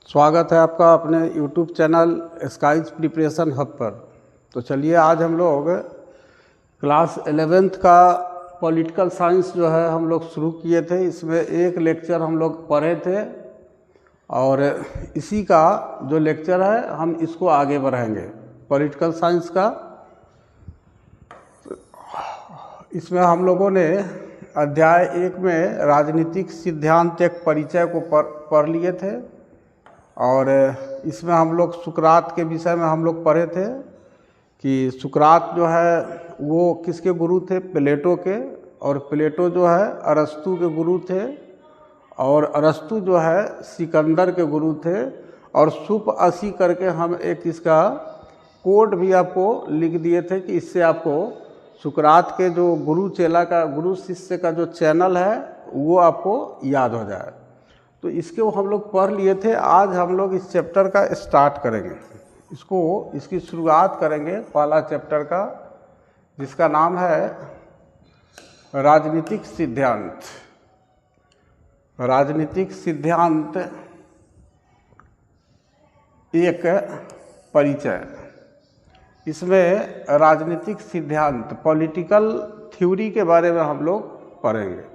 स्वागत है आपका अपने YouTube channel Skies Preparation Hub पर। तो चलिए आज हम लोग क्लास 11th का पॉलिटिकल साइंस जो है हम लोग शुरू किए थे। इसमें एक लेक्चर हम लोग पढ़े थे और इसी का जो लेक्चर है हम इसको आगे बढ़ाएंगे पॉलिटिकल साइंस का। इसमें हम लोगों ने अध्याय 1 में राजनीतिक सिद्धांत एक परिचय को पढ़ लिए थे और इसमें हम लोग सुकरात के विषय में हम लोग पढ़े थे कि सुकरात जो है वो किसके गुरु थे, प्लेटो के, और प्लेटो जो है अरस्तु के गुरु थे और अरस्तु जो है सिकंदर के गुरु थे। और सुप 80 करके हम एक इसका कोड भी आपको लिख दिए थे कि इससे आपको सुकरात के जो गुरु चेला का, गुरु शिष्य का जो चैनल है वो आपको याद हो जाए। तो इसके वो हम लोग पढ़ लिए थे। आज हम लोग इस चैप्टर का स्टार्ट करेंगे, इसकी शुरुआत करेंगे पहला चैप्टर का, जिसका नाम है राजनीतिक सिद्धांत। राजनीतिक सिद्धांत एक परिचय। इसमें राजनीतिक सिद्धांत पॉलिटिकल थ्योरी के बारे में हम लोग पढ़ेंगे।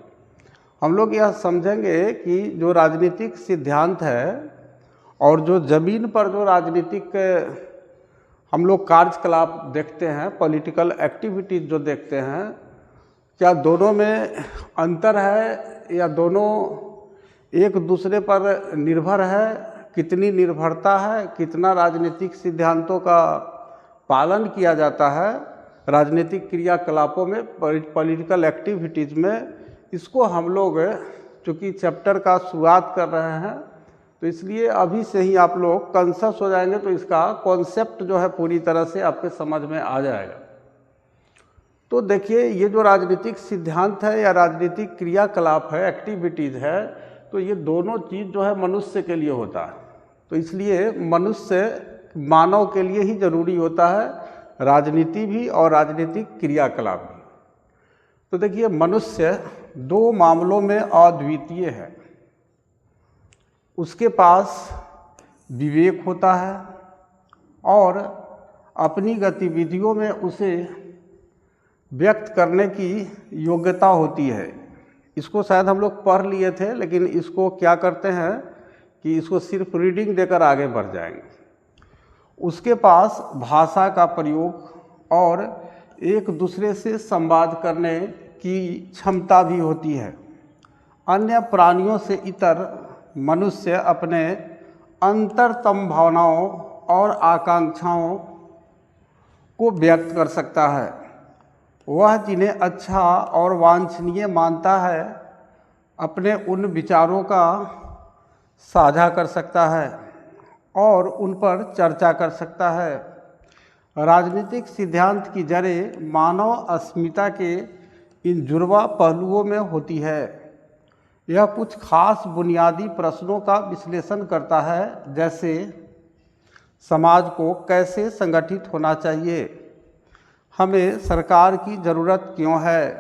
हम लोग यह समझेंगे कि जो राजनीतिक सिद्धांत है और जो ज़मीन पर जो राजनीतिक हम लोग कार्यकलाप देखते हैं, पॉलिटिकल एक्टिविटीज़ जो देखते हैं, क्या दोनों में अंतर है या दोनों एक दूसरे पर निर्भर है, कितनी निर्भरता है, कितना राजनीतिक सिद्धांतों का पालन किया जाता है राजनीतिक क्रियाकलापों में, पॉलिटिकल एक्टिविटीज़ में। इसको हम लोग चूँकि चैप्टर का शुरुआत कर रहे हैं तो इसलिए अभी से ही आप लोग कॉन्शियस हो जाएंगे तो इसका कॉन्सेप्ट जो है पूरी तरह से आपके समझ में आ जाएगा। तो देखिए, ये जो राजनीतिक सिद्धांत है या राजनीतिक क्रियाकलाप है, एक्टिविटीज़ है, तो ये दोनों चीज़ जो है मनुष्य के लिए होता है। तो इसलिए मनुष्य मानव के लिए ही जरूरी होता है राजनीति भी और राजनीतिक क्रियाकलाप भी। तो देखिए, मनुष्य दो मामलों में अद्वितीय है। उसके पास विवेक होता है और अपनी गतिविधियों में उसे व्यक्त करने की योग्यता होती है। इसको शायद हम लोग पढ़ लिए थे, लेकिन इसको क्या करते हैं कि इसको सिर्फ रीडिंग देकर आगे बढ़ जाएंगे। उसके पास भाषा का प्रयोग और एक दूसरे से संवाद करने की क्षमता भी होती है। अन्य प्राणियों से इतर मनुष्य अपने अंतरतम भावनाओं और आकांक्षाओं को व्यक्त कर सकता है। वह जिन्हें अच्छा और वांछनीय मानता है अपने उन विचारों का साझा कर सकता है और उन पर चर्चा कर सकता है। राजनीतिक सिद्धांत की जड़ें मानव अस्मिता के इन जुड़वा पहलुओं में होती है। यह कुछ खास बुनियादी प्रश्नों का विश्लेषण करता है, जैसे समाज को कैसे संगठित होना चाहिए, हमें सरकार की ज़रूरत क्यों है,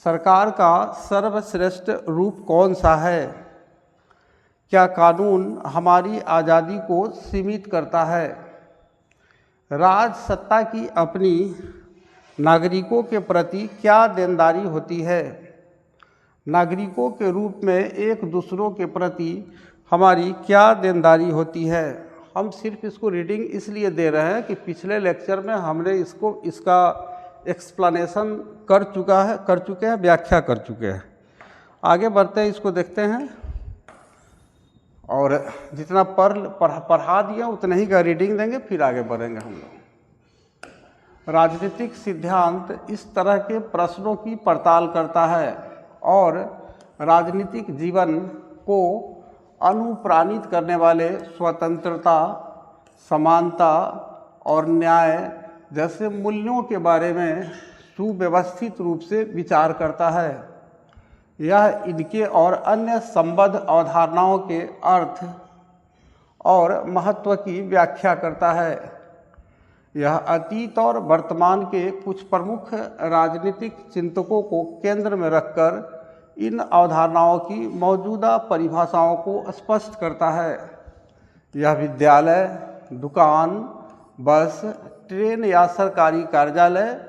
सरकार का सर्वश्रेष्ठ रूप कौन सा है, क्या कानून हमारी आज़ादी को सीमित करता है, राज सत्ता की अपनी नागरिकों के प्रति क्या देनदारी होती है, नागरिकों के रूप में एक दूसरों के प्रति हमारी क्या देनदारी होती है। हम सिर्फ इसको रीडिंग इसलिए दे रहे हैं कि पिछले लेक्चर में हमने इसका एक्सप्लेनेशन कर चुके हैं, व्याख्या कर चुके हैं। आगे बढ़ते हैं, इसको देखते हैं और जितना पढ़ा दिया उतना ही का रीडिंग देंगे, फिर आगे बढ़ेंगे हम लोग। राजनीतिक सिद्धांत इस तरह के प्रश्नों की पड़ताल करता है और राजनीतिक जीवन को अनुप्राणित करने वाले स्वतंत्रता, समानता और न्याय जैसे मूल्यों के बारे में सुव्यवस्थित रूप से विचार करता है। यह इनके और अन्य संबद्ध अवधारणाओं के अर्थ और महत्व की व्याख्या करता है। यह अतीत और वर्तमान के कुछ प्रमुख राजनीतिक चिंतकों को केंद्र में रखकर इन अवधारणाओं की मौजूदा परिभाषाओं को स्पष्ट करता है। यह विद्यालय, दुकान, बस, ट्रेन या सरकारी कार्यालय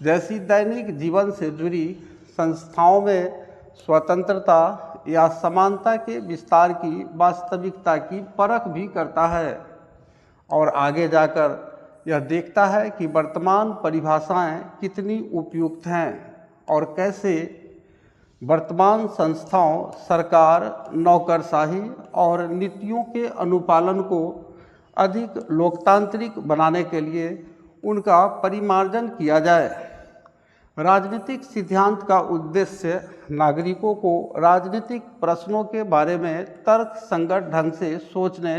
जैसी दैनिक जीवन से जुड़ी संस्थाओं में स्वतंत्रता या समानता के विस्तार की वास्तविकता की परख भी करता है और आगे जाकर यह देखता है कि वर्तमान परिभाषाएं कितनी उपयुक्त हैं और कैसे वर्तमान संस्थाओं, सरकार, नौकरशाही और नीतियों के अनुपालन को अधिक लोकतांत्रिक बनाने के लिए उनका परिमार्जन किया जाए। राजनीतिक सिद्धांत का उद्देश्य नागरिकों को राजनीतिक प्रश्नों के बारे में तर्क संगत ढंग से सोचने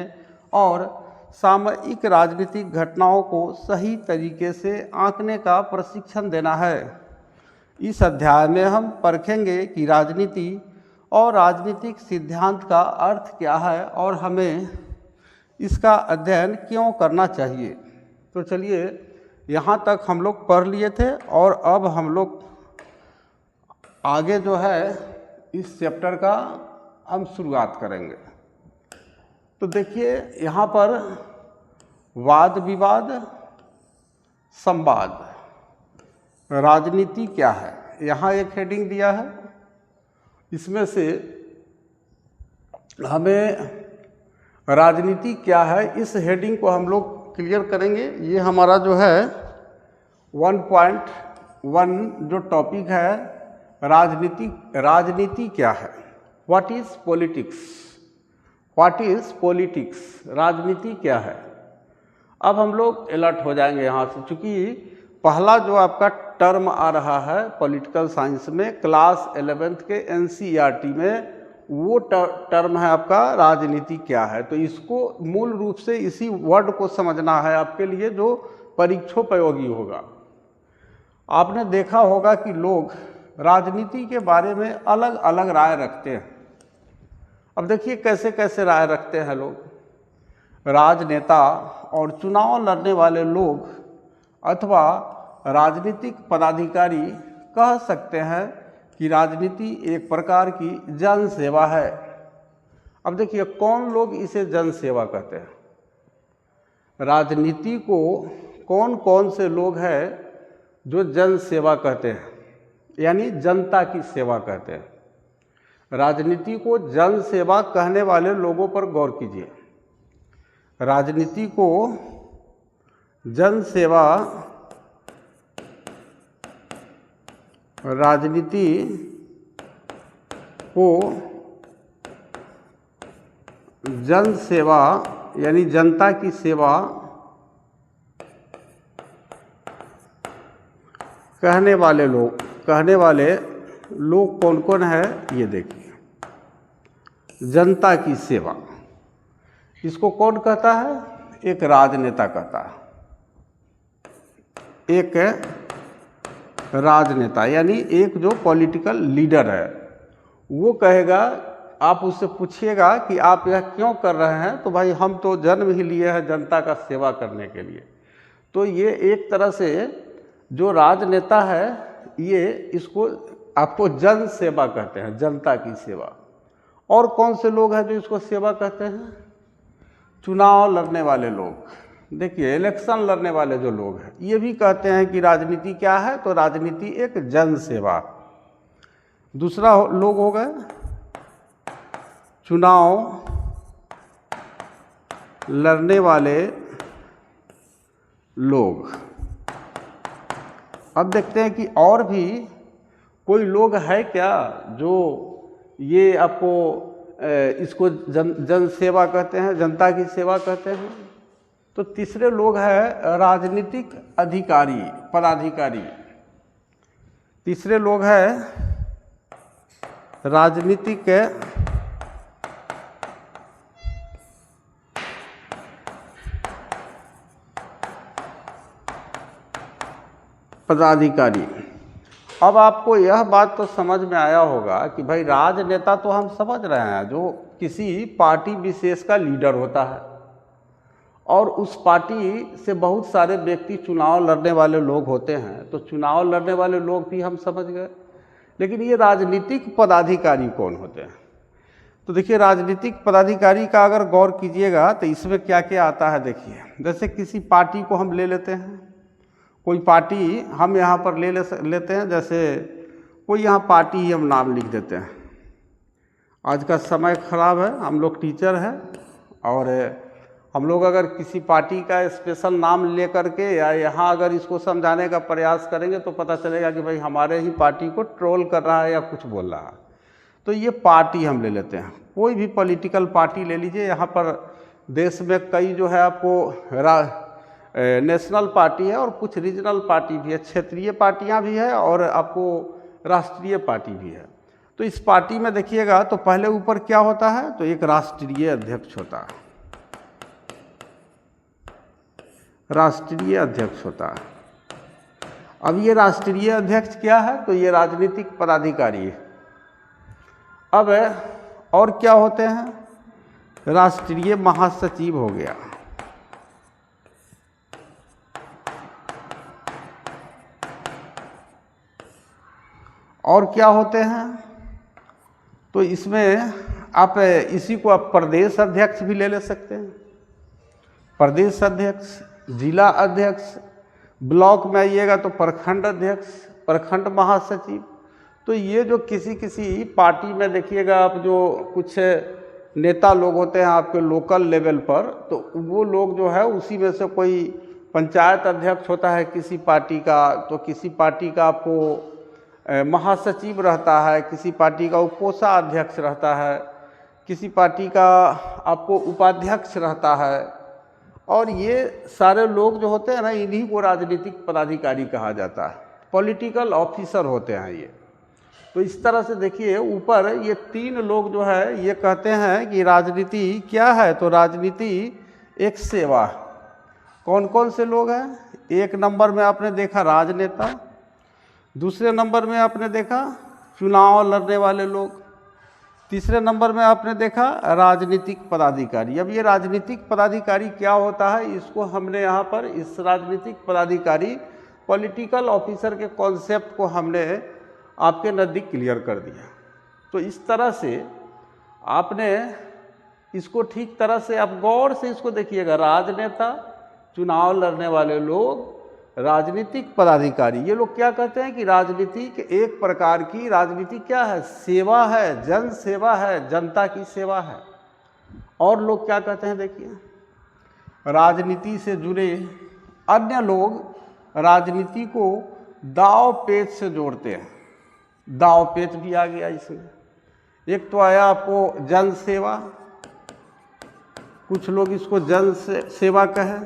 और सामयिक राजनीतिक घटनाओं को सही तरीके से आंकने का प्रशिक्षण देना है। इस अध्याय में हम परखेंगे कि राजनीति और राजनीतिक सिद्धांत का अर्थ क्या है और हमें इसका अध्ययन क्यों करना चाहिए। तो चलिए, यहाँ तक हम लोग पढ़ लिए थे और अब हम लोग आगे जो है इस चैप्टर का हम शुरुआत करेंगे। तो देखिए, यहाँ पर वाद विवाद, संवाद, राजनीति क्या है, यहाँ एक हेडिंग दिया है। इसमें से हमें राजनीति क्या है इस हेडिंग को हम लोग क्लियर करेंगे। ये हमारा जो है 1.1 जो टॉपिक है, राजनीति क्या है, what is politics, what is politics, राजनीति क्या है। अब हम लोग अलर्ट हो जाएंगे यहाँ से, चूँकि पहला जो आपका टर्म आ रहा है पॉलिटिकल साइंस में क्लास 11th के NCERT में, वो टर्म है आपका राजनीति क्या है। तो इसको मूल रूप से इसी वर्ड को समझना है आपके लिए जो परीक्षोपयोगी होगा। आपने देखा होगा कि लोग राजनीति के बारे में अलग अलग राय रखते हैं। अब देखिए कैसे कैसे राय रखते हैं लोग। राजनेता और चुनाव लड़ने वाले लोग अथवा राजनीतिक पदाधिकारी कह सकते हैं कि राजनीति एक प्रकार की जन सेवा है। अब देखिए कौन लोग इसे जन सेवा कहते हैं। राजनीति को कौन कौन से लोग हैं जो जन सेवा कहते हैं, यानी जनता की सेवा कहते हैं। राजनीति को जन सेवा कहने वाले लोगों पर गौर कीजिए। राजनीति को जन सेवा, राजनीति को जन सेवा यानी जनता की सेवा कहने वाले लोग कौन कौन है, ये देखिए। जनता की सेवा, इसको कौन कहता है, एक राजनेता कहता है। एक राजनेता यानी एक जो पॉलिटिकल लीडर है वो कहेगा, आप उससे पूछिएगा कि आप यह क्यों कर रहे हैं, तो भाई हम तो जन्म ही लिए हैं जनता का सेवा करने के लिए। तो ये एक तरह से जो राजनेता है ये इसको आपको जन सेवा कहते हैं, जनता की सेवा। और कौन से लोग हैं जो इसको सेवा कहते हैं, चुनाव लड़ने वाले लोग। देखिए इलेक्शन लड़ने वाले जो लोग हैं ये भी कहते हैं कि राजनीति क्या है, तो राजनीति एक जन सेवा। दूसरा लोग हो गए चुनाव लड़ने वाले लोग। अब देखते हैं कि और भी कोई लोग है क्या जो ये आपको इसको जन सेवा कहते हैं, जनता की सेवा कहते हैं। तो तीसरे लोग हैं राजनीतिक अधिकारी, पदाधिकारी। तीसरे लोग हैं राजनीतिक पदाधिकारी। अब आपको यह बात तो समझ में आया होगा कि भाई राजनेता तो हम समझ रहे हैं जो किसी पार्टी विशेष का लीडर होता है और उस पार्टी से बहुत सारे व्यक्ति चुनाव लड़ने वाले लोग होते हैं, तो चुनाव लड़ने वाले लोग भी हम समझ गए। लेकिन ये राजनीतिक पदाधिकारी कौन होते हैं, तो देखिए राजनीतिक पदाधिकारी का अगर गौर कीजिएगा तो इसमें क्या क्या आता है। देखिए जैसे किसी पार्टी को हम ले लेते हैं, कोई पार्टी हम यहाँ पर लेते हैं, जैसे कोई यहाँ पार्टी ही हम नाम लिख देते हैं। आज का समय ख़राब है, हम लोग टीचर हैं और हम लोग अगर किसी पार्टी का स्पेशल नाम ले करके या यहाँ अगर इसको समझाने का प्रयास करेंगे तो पता चलेगा कि भाई हमारे ही पार्टी को ट्रोल कर रहा है या कुछ बोल रहा है। तो ये पार्टी हम ले लेते हैं, कोई भी पॉलिटिकल पार्टी ले लीजिए। यहाँ पर देश में कई जो है आपको नेशनल पार्टी है और कुछ रीजनल पार्टी भी है, क्षेत्रीय पार्टियाँ भी है और आपको राष्ट्रीय पार्टी भी है। तो इस पार्टी में देखिएगा तो पहले ऊपर क्या होता है, तो एक राष्ट्रीय अध्यक्ष होता है, राष्ट्रीय अध्यक्ष होता है। अब ये राष्ट्रीय अध्यक्ष क्या है, तो ये राजनीतिक पदाधिकारी है। अब और क्या होते हैं, राष्ट्रीय महासचिव हो गया, और क्या होते हैं, तो इसमें आप इसी को आप प्रदेश अध्यक्ष भी ले सकते हैं। प्रदेश अध्यक्ष, जिला अध्यक्ष, ब्लॉक में आइएगा तो प्रखंड अध्यक्ष, प्रखंड महासचिव। तो ये जो किसी किसी पार्टी में देखिएगा आप जो कुछ नेता लोग होते हैं आपके लोकल लेवल पर, तो वो लोग जो है उसी में से कोई पंचायत अध्यक्ष होता है किसी पार्टी का, तो किसी पार्टी का आपको महासचिव रहता है, किसी पार्टी का कोषाध्यक्ष रहता है, किसी पार्टी का आपको उपाध्यक्ष रहता है। और ये सारे लोग जो होते हैं ना, इन्हीं को राजनीतिक पदाधिकारी कहा जाता है, पॉलिटिकल ऑफिसर होते हैं ये। तो इस तरह से देखिए ऊपर ये तीन लोग जो है ये कहते हैं कि राजनीति क्या है, तो राजनीति एक सेवा। कौन कौन से लोग हैं, एक नंबर में आपने देखा राजनेता, दूसरे नंबर में आपने देखा चुनाव लड़ने वाले लोग, तीसरे नंबर में आपने देखा राजनीतिक पदाधिकारी। अब ये राजनीतिक पदाधिकारी क्या होता है, इसको हमने यहाँ पर इस राजनीतिक पदाधिकारी पॉलिटिकल ऑफिसर के कॉन्सेप्ट को हमने आपके नज़दीक क्लियर कर दिया। तो इस तरह से आपने इसको ठीक तरह से आप गौर से इसको देखिएगा, राजनेता, चुनाव लड़ने वाले लोग, राजनीतिक पदाधिकारी। ये लोग क्या कहते हैं कि राजनीति के एक प्रकार की राजनीति क्या है, सेवा है, जन सेवा है, जनता की सेवा है। और लोग क्या कहते हैं, देखिए राजनीति से जुड़े अन्य लोग राजनीति को दाव पेच से जोड़ते हैं। दाव पेच भी आ गया इसमें। एक तो आया आपको जन सेवा, कुछ लोग इसको जन सेवा कहें,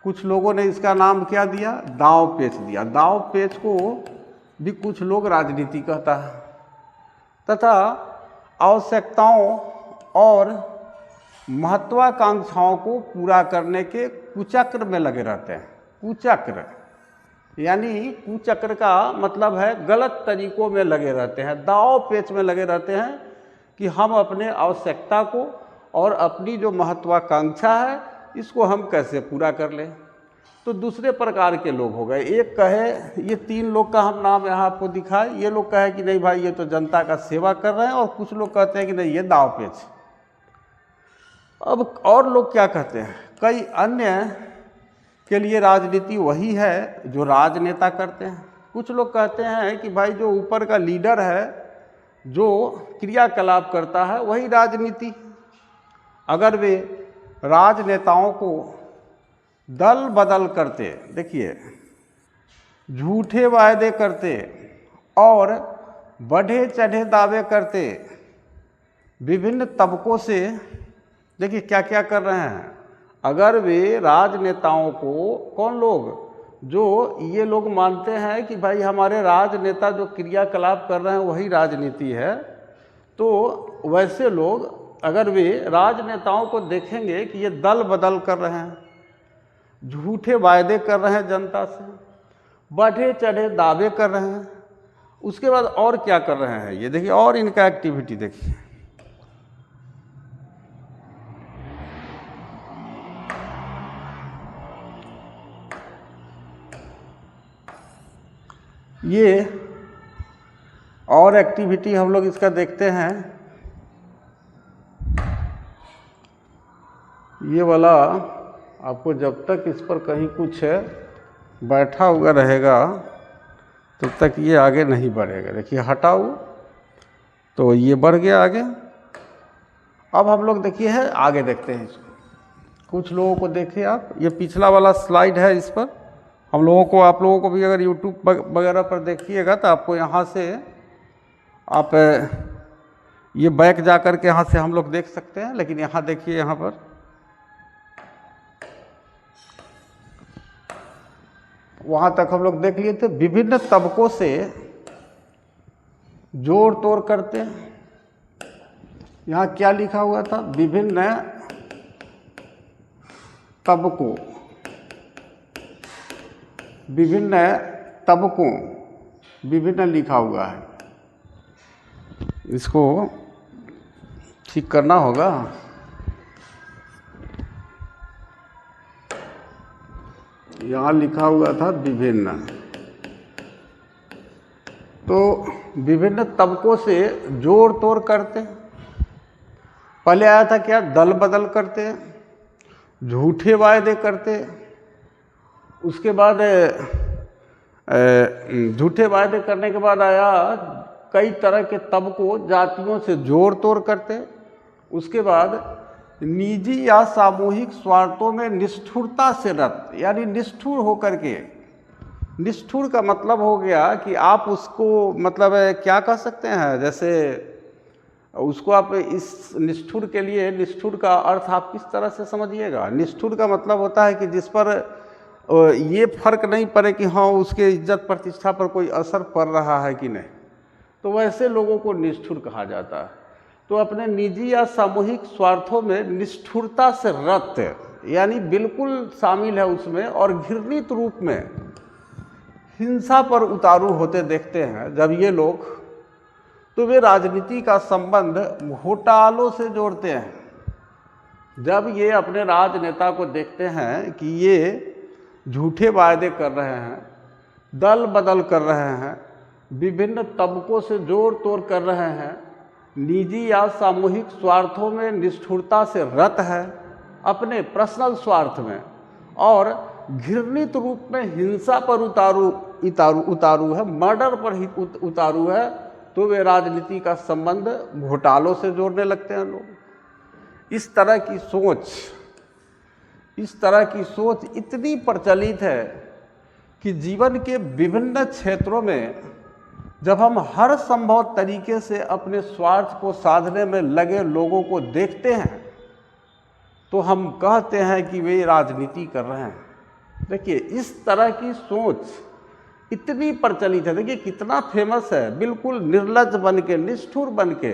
कुछ लोगों ने इसका नाम क्या दिया, दाव पेच दिया। दाव पेच को भी कुछ लोग राजनीति कहता है। तथा आवश्यकताओं और महत्वाकांक्षाओं को पूरा करने के कुचक्र में लगे रहते हैं। कुचक्र यानी कुचक्र का मतलब है गलत तरीकों में लगे रहते हैं, दाव पेच में लगे रहते हैं कि हम अपने आवश्यकता को और अपनी जो महत्वाकांक्षा है इसको हम कैसे पूरा कर लें। तो दूसरे प्रकार के लोग हो गए। एक कहे, ये तीन लोग का हम नाम यहाँ आपको दिखाए, ये लोग कहे कि नहीं भाई ये तो जनता का सेवा कर रहे हैं, और कुछ लोग कहते हैं कि नहीं ये दाव पेच। अब और लोग क्या कहते हैं, कई अन्य के लिए राजनीति वही है जो राजनेता करते हैं। कुछ लोग कहते हैं कि भाई जो ऊपर का लीडर है, जो क्रियाकलाप करता है, वही राजनीति। अगर वे राजनेताओं को दल बदल करते, देखिए झूठे वायदे करते और बढ़े चढ़े दावे करते, विभिन्न तबकों से देखिए क्या क्या कर रहे हैं। अगर वे राजनेताओं को, कौन लोग, जो ये लोग मानते हैं कि भाई हमारे राजनेता जो क्रियाकलाप कर रहे हैं वही राजनीति है, तो वैसे लोग अगर वे राजनेताओं को देखेंगे कि ये दल बदल कर रहे हैं, झूठे वायदे कर रहे हैं जनता से, बढ़े चढ़े दावे कर रहे हैं, उसके बाद और क्या कर रहे हैं ये देखिए, और इनका एक्टिविटी देखिए। ये और एक्टिविटी हम लोग इसका देखते हैं ये वाला आपको जब तक इस पर कहीं कुछ बैठा हुआ रहेगा तब तक ये आगे नहीं बढ़ेगा। देखिए हटाओ तो ये बढ़ गया आगे। अब हम लोग देखिए है आगे देखते हैं इसको। कुछ लोगों को देखिए आप, ये पिछला वाला स्लाइड है, इस पर हम लोगों को, आप लोगों को भी अगर यूट्यूब वगैरह पर देखिएगा तो आपको यहाँ से आप ये बैक जा कर के यहाँ से हम लोग देख सकते हैं। लेकिन यहाँ देखिए, यहाँ पर वहाँ तक हम लोग देख लिए थे। विभिन्न तबकों से जोड़ तोड़ करते हैं। यहाँ क्या लिखा हुआ था? विभिन्न तबकों, विभिन्न तबकों, विभिन्न लिखा हुआ है। इसको ठीक करना होगा। यहाँ लिखा हुआ था विभिन्न, तो विभिन्न तबकों से जोड़ तोड़ करते। पहले आया था क्या? दल बदल करते, झूठे वायदे करते। उसके बाद झूठे वायदे करने के बाद आया कई तरह के तबकों, जातियों से जोड़ तोड़ करते। उसके बाद निजी या सामूहिक स्वार्थों में निष्ठुरता से रत, यानी निष्ठुर होकर के। निष्ठुर का मतलब हो गया कि आप उसको मतलब क्या कह सकते हैं, जैसे उसको आप इस निष्ठुर के लिए, निष्ठुर का अर्थ आप किस तरह से समझिएगा? निष्ठुर का मतलब होता है कि जिस पर ये फर्क नहीं पड़े कि हाँ उसके इज्जत प्रतिष्ठा पर कोई असर पड़ रहा है कि नहीं, तो वैसे लोगों को निष्ठुर कहा जाता है। तो अपने निजी या सामूहिक स्वार्थों में निष्ठुरता से रत, यानी बिल्कुल शामिल है उसमें, और घृणित रूप में हिंसा पर उतारू होते देखते हैं जब ये लोग, तो वे राजनीति का संबंध घोटालों से जोड़ते हैं। जब ये अपने राजनेता को देखते हैं कि ये झूठे वायदे कर रहे हैं, दल बदल कर रहे हैं, विभिन्न तबकों से जोड़ तोड़ कर रहे हैं, निजी या सामूहिक स्वार्थों में निष्ठुरता से रत है, अपने पर्सनल स्वार्थ में, और घृणित रूप में हिंसा पर उतारू है, मर्डर पर ही उतारू है, तो वे राजनीति का संबंध घोटालों से जोड़ने लगते हैं लोग। इस तरह की सोच इतनी प्रचलित है कि जीवन के विभिन्न क्षेत्रों में जब हम हर संभव तरीके से अपने स्वार्थ को साधने में लगे लोगों को देखते हैं तो हम कहते हैं कि वे राजनीति कर रहे हैं। देखिए इस तरह की सोच इतनी प्रचलित है। देखिए कितना फेमस है, बिल्कुल निर्लज्ज बन के, निष्ठुर बन के,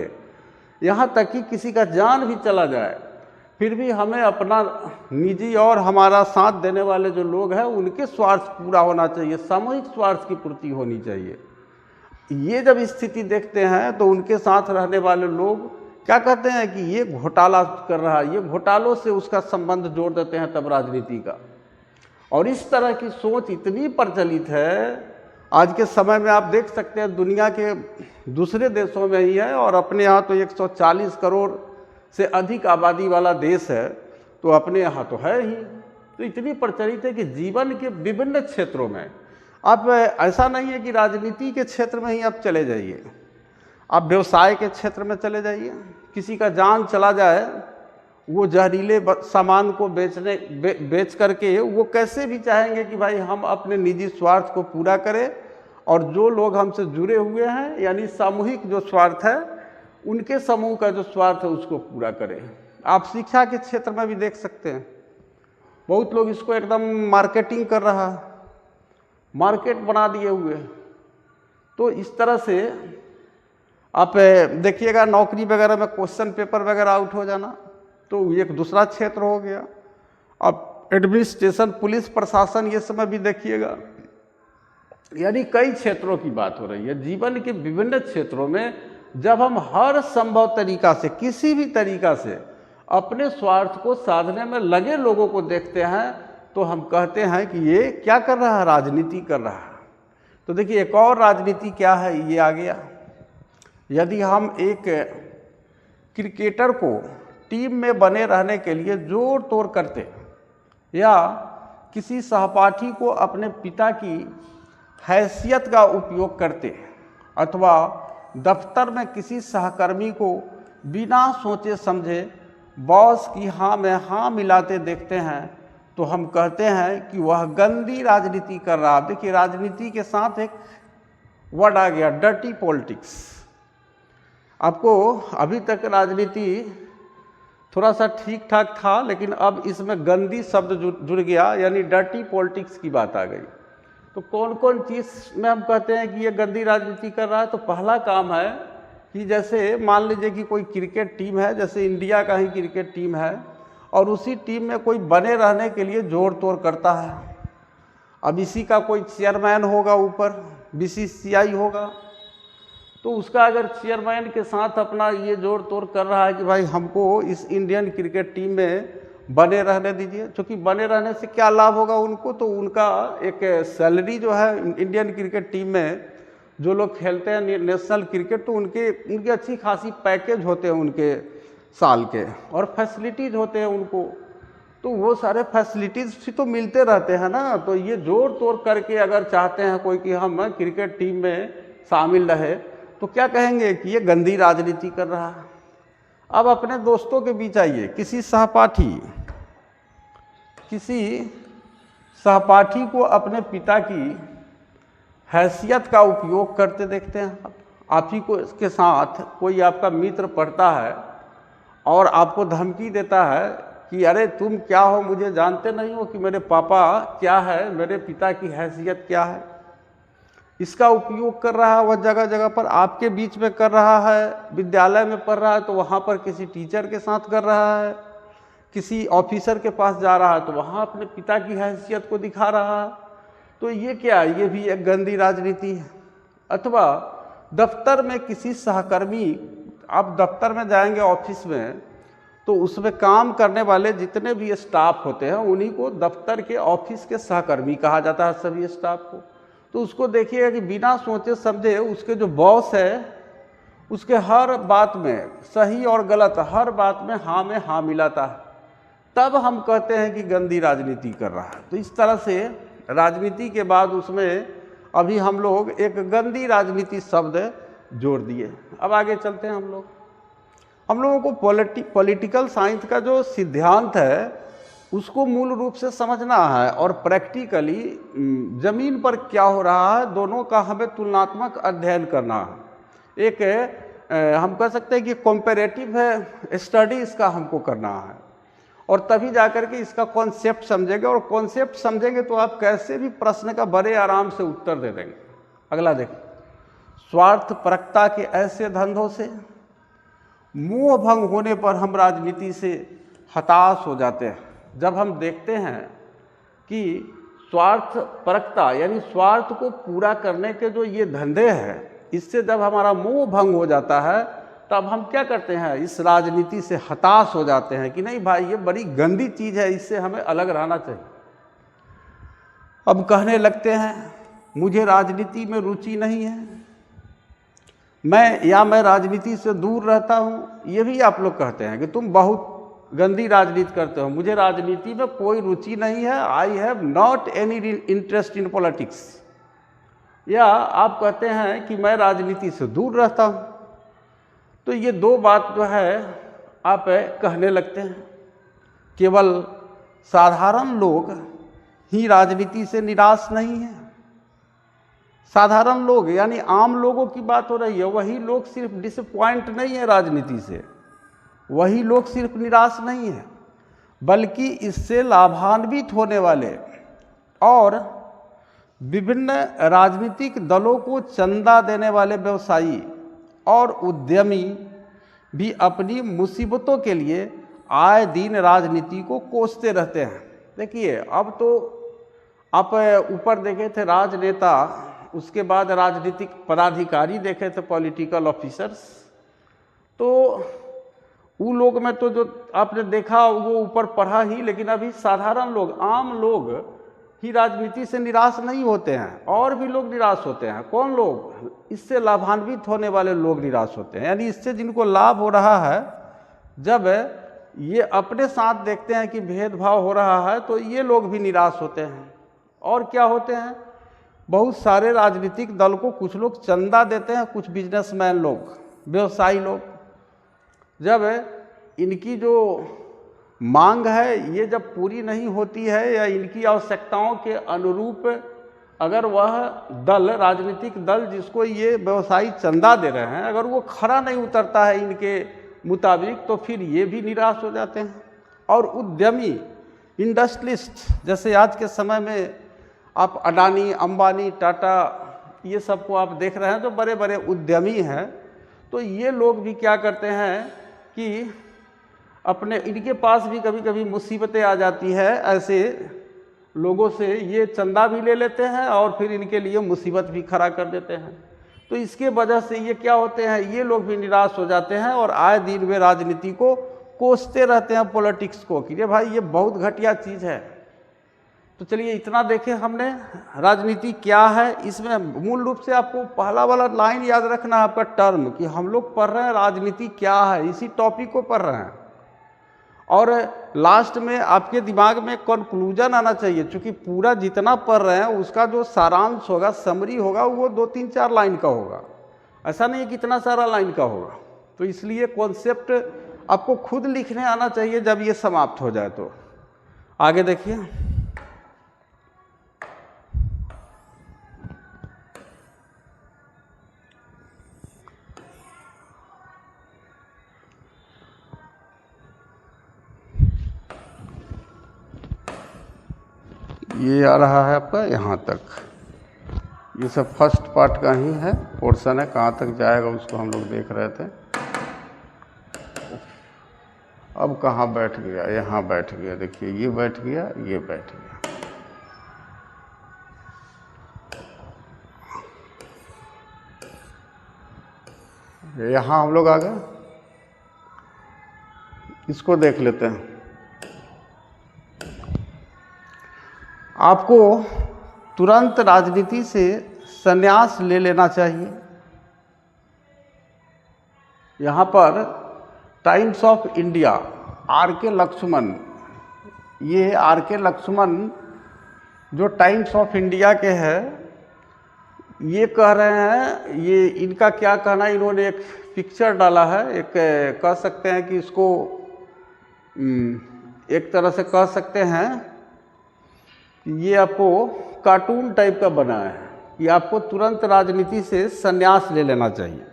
यहाँ तक कि किसी का जान भी चला जाए फिर भी हमें अपना निजी और हमारा साथ देने वाले जो लोग हैं उनके स्वार्थ पूरा होना चाहिए, सामूहिक स्वार्थ की पूर्ति होनी चाहिए। ये जब स्थिति देखते हैं तो उनके साथ रहने वाले लोग क्या कहते हैं कि ये घोटाला कर रहा है, ये घोटालों से उसका संबंध जोड़ देते हैं तब राजनीति का। और इस तरह की सोच इतनी प्रचलित है आज के समय में, आप देख सकते हैं दुनिया के दूसरे देशों में ही है, और अपने यहाँ तो 140 करोड़ से अधिक आबादी वाला देश है, तो अपने यहाँ तो है ही। तो इतनी प्रचलित है कि जीवन के विभिन्न क्षेत्रों में, आप ऐसा नहीं है कि राजनीति के क्षेत्र में ही आप चले जाइए, आप व्यवसाय के क्षेत्र में चले जाइए। किसी का जान चला जाए, वो जहरीले सामान को बेच करके वो कैसे भी चाहेंगे कि भाई हम अपने निजी स्वार्थ को पूरा करें, और जो लोग हमसे जुड़े हुए हैं यानी सामूहिक जो स्वार्थ है, उनके समूह का जो स्वार्थ है उसको पूरा करें। आप शिक्षा के क्षेत्र में भी देख सकते हैं, बहुत लोग इसको एकदम मार्केटिंग कर रहा है, मार्केट बना दिए हुए। तो इस तरह से आप देखिएगा नौकरी वगैरह में क्वेश्चन पेपर वगैरह आउट हो जाना, तो एक दूसरा क्षेत्र हो गया। अब एडमिनिस्ट्रेशन, पुलिस प्रशासन, ये समय भी देखिएगा, यानी कई क्षेत्रों की बात हो रही है। जीवन के विभिन्न क्षेत्रों में जब हम हर संभव तरीका से, किसी भी तरीका से अपने स्वार्थ को साधने में लगे लोगों को देखते हैं तो हम कहते हैं कि ये क्या कर रहा है? राजनीति कर रहा है। तो देखिए एक और राजनीति क्या है, ये आ गया। यदि हम एक क्रिकेटर को टीम में बने रहने के लिए जोड़ तोड़ करते या किसी सहपाठी को अपने पिता की हैसियत का उपयोग करते अथवा दफ्तर में किसी सहकर्मी को बिना सोचे समझे बॉस की हाँ में हाँ मिलाते देखते हैं तो हम कहते हैं कि वह गंदी राजनीति कर रहा है। देखिए, राजनीति के साथ एक वर्ड आ गया, डर्टी पॉलिटिक्स। आपको अभी तक राजनीति थोड़ा सा ठीक ठाक था, लेकिन अब इसमें गंदी शब्द जुड़ गया, यानी डर्टी पॉलिटिक्स की बात आ गई। तो कौन कौन चीज़ में हम कहते हैं कि ये गंदी राजनीति कर रहा है? तो पहला काम है कि जैसे मान लीजिए कि कोई क्रिकेट टीम है, जैसे इंडिया का ही क्रिकेट टीम है, और उसी टीम में कोई बने रहने के लिए जोड़ तोड़ करता है। अब इसी का कोई चेयरमैन होगा, ऊपर BCCI होगा, तो उसका अगर चेयरमैन के साथ अपना ये जोड़ तोड़ कर रहा है कि भाई हमको इस इंडियन क्रिकेट टीम में बने रहने दीजिए, क्योंकि बने रहने से क्या लाभ होगा उनको? तो उनका एक सैलरी जो है इंडियन क्रिकेट टीम में जो लोग खेलते हैं नेशनल क्रिकेट, तो उनके अच्छी खासी पैकेज होते हैं उनके साल के, और फैसिलिटीज़ होते हैं उनको, तो वो सारे फैसिलिटीज़ भी तो मिलते रहते हैं ना। तो ये जोड़ तोड़ करके अगर चाहते हैं कोई कि हम क्रिकेट टीम में शामिल रहे, तो क्या कहेंगे कि ये गंदी राजनीति कर रहा है। अब अपने दोस्तों के बीच आइए, किसी सहपाठी को अपने पिता की हैसियत का उपयोग करते देखते हैं। आप ही को इसके साथ कोई आपका मित्र पढ़ता है और आपको धमकी देता है कि अरे तुम क्या हो, मुझे जानते नहीं हो कि मेरे पापा क्या है, मेरे पिता की हैसियत क्या है। इसका उपयोग कर रहा है वह जगह जगह पर, आपके बीच में कर रहा है, विद्यालय में पढ़ रहा है तो वहाँ पर किसी टीचर के साथ कर रहा है, किसी ऑफिसर के पास जा रहा है तो वहाँ अपने पिता की हैसियत को दिखा रहा है। तो ये क्या है? ये भी एक गंदी राजनीति है। अथवा दफ्तर में किसी सहकर्मी, आप दफ्तर में जाएंगे ऑफिस में, तो उसमें काम करने वाले जितने भी स्टाफ होते हैं उन्हीं को दफ्तर के ऑफिस के सहकर्मी कहा जाता है, सभी स्टाफ को। तो उसको देखिएगा कि बिना सोचे समझे उसके जो बॉस है उसके हर बात में, सही और गलत हर बात में हाँ मिलाता है, तब हम कहते हैं कि गंदी राजनीति कर रहा है। तो इस तरह से राजनीति के बाद उसमें अभी हम लोग एक गंदी राजनीति शब्द जोड़ दिए। अब आगे चलते हैं हम लोगों को पॉलिटिकल साइंस का जो सिद्धांत है उसको मूल रूप से समझना है, और प्रैक्टिकली ज़मीन पर क्या हो रहा है दोनों का हमें तुलनात्मक अध्ययन करना है। एक हम कह सकते हैं कि कंपैरेटिव है स्टडी इसका हमको करना है, और तभी जाकर के इसका कॉन्सेप्ट समझेंगे, और कॉन्सेप्ट समझेंगे तो आप कैसे भी प्रश्न का बड़े आराम से उत्तर दे देंगे। अगला देखिए, स्वार्थपरकता के ऐसे धंधों से मोह भंग होने पर हम राजनीति से हताश हो जाते हैं। जब हम देखते हैं कि स्वार्थपरकता यानी स्वार्थ को पूरा करने के जो ये धंधे हैं, इससे जब हमारा मोह भंग हो जाता है तब हम क्या करते हैं? इस राजनीति से हताश हो जाते हैं कि नहीं भाई ये बड़ी गंदी चीज़ है, इससे हमें अलग रहना चाहिए। अब कहने लगते हैं मुझे राजनीति में रुचि नहीं है, मैं राजनीति से दूर रहता हूँ। ये भी आप लोग कहते हैं कि तुम बहुत गंदी राजनीति करते हो, मुझे राजनीति में कोई रुचि नहीं है, I have not any interest in politics. या आप कहते हैं कि मैं राजनीति से दूर रहता हूँ। तो ये दो बात जो है आप कहने लगते हैं। केवल साधारण लोग ही राजनीति से निराश नहीं है। साधारण लोग यानी आम लोगों की बात हो रही है, वही लोग सिर्फ डिसअपॉइंट नहीं है राजनीति से, वही लोग सिर्फ निराश नहीं है, बल्कि इससे लाभान्वित होने वाले और विभिन्न राजनीतिक दलों को चंदा देने वाले व्यवसायी और उद्यमी भी अपनी मुसीबतों के लिए आए दिन राजनीति को कोसते रहते हैं। देखिए, अब तो आप ऊपर देखे थे राजनेता, उसके बाद राजनीतिक पदाधिकारी देखे थे पॉलिटिकल ऑफिसर्स, तो उन लोग में तो जो आपने देखा वो ऊपर पढ़ा ही, लेकिन अभी साधारण लोग, आम लोग ही राजनीति से निराश नहीं होते हैं, और भी लोग निराश होते हैं। कौन लोग? इससे लाभान्वित होने वाले लोग निराश होते हैं, यानी इससे जिनको लाभ हो रहा है। जब ये अपने साथ देखते हैं कि भेदभाव हो रहा है तो ये लोग भी निराश होते हैं। और क्या होते हैं, बहुत सारे राजनीतिक दल को कुछ लोग चंदा देते हैं, कुछ बिजनेसमैन लोग, व्यवसायी लोग। जब इनकी जो मांग है ये जब पूरी नहीं होती है या इनकी आवश्यकताओं के अनुरूप अगर वह दल, राजनीतिक दल जिसको ये व्यवसायी चंदा दे रहे हैं, अगर वो खरा नहीं उतरता है इनके मुताबिक, तो फिर ये भी निराश हो जाते हैं। और उद्यमी, इंडस्ट्रियलिस्ट, जैसे आज के समय में आप अडानी, अंबानी, टाटा, ये सबको आप देख रहे हैं जो बड़े बड़े उद्यमी हैं, तो ये लोग भी क्या करते हैं कि अपने, इनके पास भी कभी कभी मुसीबतें आ जाती है, ऐसे लोगों से ये चंदा भी ले लेते हैं और फिर इनके लिए मुसीबत भी खड़ा कर देते हैं। तो इसके वजह से ये क्या होते हैं, ये लोग भी निराश हो जाते हैं और आए दिन वे राजनीति को कोसते रहते हैं, पॉलिटिक्स को, कि ये भाई ये बहुत घटिया चीज़ है। तो चलिए इतना देखें हमने राजनीति क्या है। इसमें मूल रूप से आपको पहला वाला लाइन याद रखना है आपका टर्म, कि हम लोग पढ़ रहे हैं राजनीति क्या है, इसी टॉपिक को पढ़ रहे हैं। और लास्ट में आपके दिमाग में कंक्लूजन आना चाहिए, क्योंकि पूरा जितना पढ़ रहे हैं उसका जो सारांश होगा, समरी होगा, वो 2-3-4 लाइन का होगा, ऐसा नहीं है कि इतना सारा लाइन का होगा। तो इसलिए कॉन्सेप्ट आपको खुद लिखने आना चाहिए जब ये समाप्त हो जाए। तो आगे देखिए, ये आ रहा है आपका यहाँ तक। ये सब फर्स्ट पार्ट का ही है, पोर्शन है, कहाँ तक जाएगा उसको हम लोग देख रहे थे। अब कहाँ बैठ गया, यहाँ बैठ गया, देखिए ये बैठ गया, ये बैठ गया। यहाँ हम लोग आ गए, इसको देख लेते हैं। आपको तुरंत राजनीति से संन्यास ले लेना चाहिए। यहाँ पर Times of India, R K. Laxman, ये आर.के. लक्ष्मण जो टाइम्स ऑफ इंडिया के हैं, ये कह रहे हैं, ये इनका क्या कहना, इन्होंने एक पिक्चर डाला है, एक कह सकते हैं कि इसको एक तरह से कह सकते हैं ये आपको कार्टून टाइप का बना है कि आपको तुरंत राजनीति से संन्यास ले लेना चाहिए।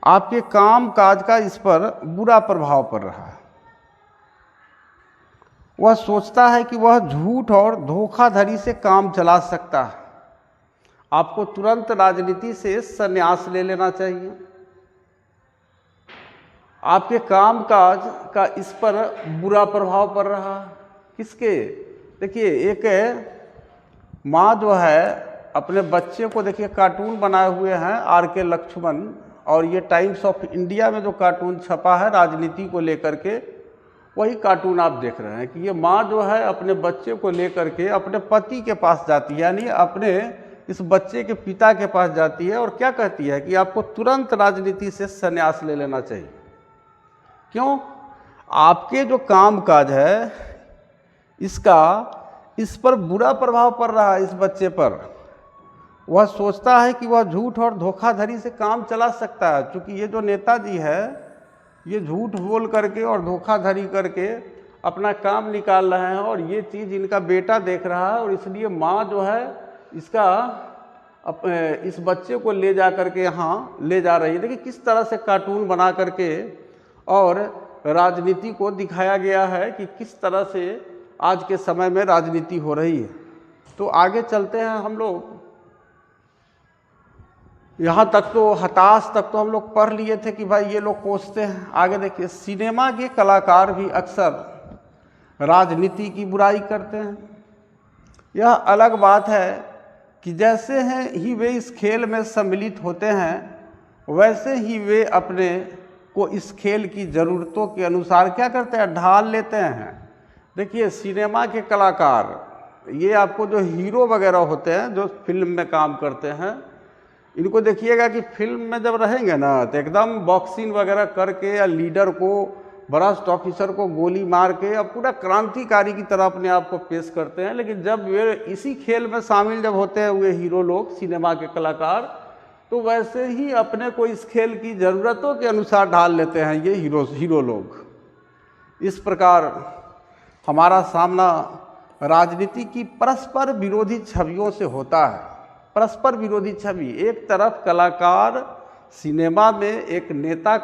आपके काम काज का इस पर बुरा प्रभाव पड़ रहा है। वह सोचता है कि वह झूठ और धोखाधड़ी से काम चला सकता है। आपको तुरंत राजनीति से संन्यास ले लेना चाहिए। आपके काम काज का इस पर बुरा प्रभाव पड़ रहा है। किसके? देखिए, एक माँ जो है अपने बच्चे को, देखिए कार्टून बनाए हुए हैं आर.के. लक्ष्मण, और ये टाइम्स ऑफ इंडिया में जो कार्टून छपा है राजनीति को लेकर के, वही कार्टून आप देख रहे हैं कि ये माँ जो है अपने बच्चे को लेकर के अपने पति के पास जाती है, यानी अपने इस बच्चे के पिता के पास जाती है और क्या कहती है कि आपको तुरंत राजनीति से संन्यास ले लेना चाहिए। क्यों? आपके जो काम काज है इसका इस पर बुरा प्रभाव पड़ रहा है, इस बच्चे पर। वह सोचता है कि वह झूठ और धोखाधड़ी से काम चला सकता है, क्योंकि ये जो नेताजी है ये झूठ बोल करके और धोखाधड़ी करके अपना काम निकाल रहे हैं, और ये चीज़ इनका बेटा देख रहा है, और इसलिए माँ जो है इसका इस बच्चे को ले जा करके यहाँ ले जा रही है। देखिए किस तरह से कार्टून बना करके और राजनीति को दिखाया गया है कि किस तरह से आज के समय में राजनीति हो रही है। तो आगे चलते हैं हम लोग। यहाँ तक तो हताश तक तो हम लोग पढ़ लिए थे कि भाई ये लोग कोसते हैं। आगे देखिए, सिनेमा के कलाकार भी अक्सर राजनीति की बुराई करते हैं। यह अलग बात है कि जैसे हैं ही वे इस खेल में सम्मिलित होते हैं, वैसे ही वे अपने को इस खेल की ज़रूरतों के अनुसार क्या करते हैं, ढाल लेते हैं। देखिए सिनेमा के कलाकार, ये आपको जो हीरो वगैरह होते हैं जो फिल्म में काम करते हैं, इनको देखिएगा कि फिल्म में जब रहेंगे ना तो एकदम बॉक्सिंग वगैरह करके या लीडर को भ्रष्ट ऑफिसर को गोली मार के अब पूरा क्रांतिकारी की तरह अपने आप को पेश करते हैं। लेकिन जब वे इसी खेल में शामिल जब होते हैं हुए हीरो लोग, सिनेमा के कलाकार, तो वैसे ही अपने को इस खेल की ज़रूरतों के अनुसार ढाल लेते हैं ये हीरो लोग। इस प्रकार हमारा सामना राजनीति की परस्पर विरोधी छवियों से होता है। परस्पर विरोधी छवि, एक तरफ कलाकार सिनेमा में एक नेता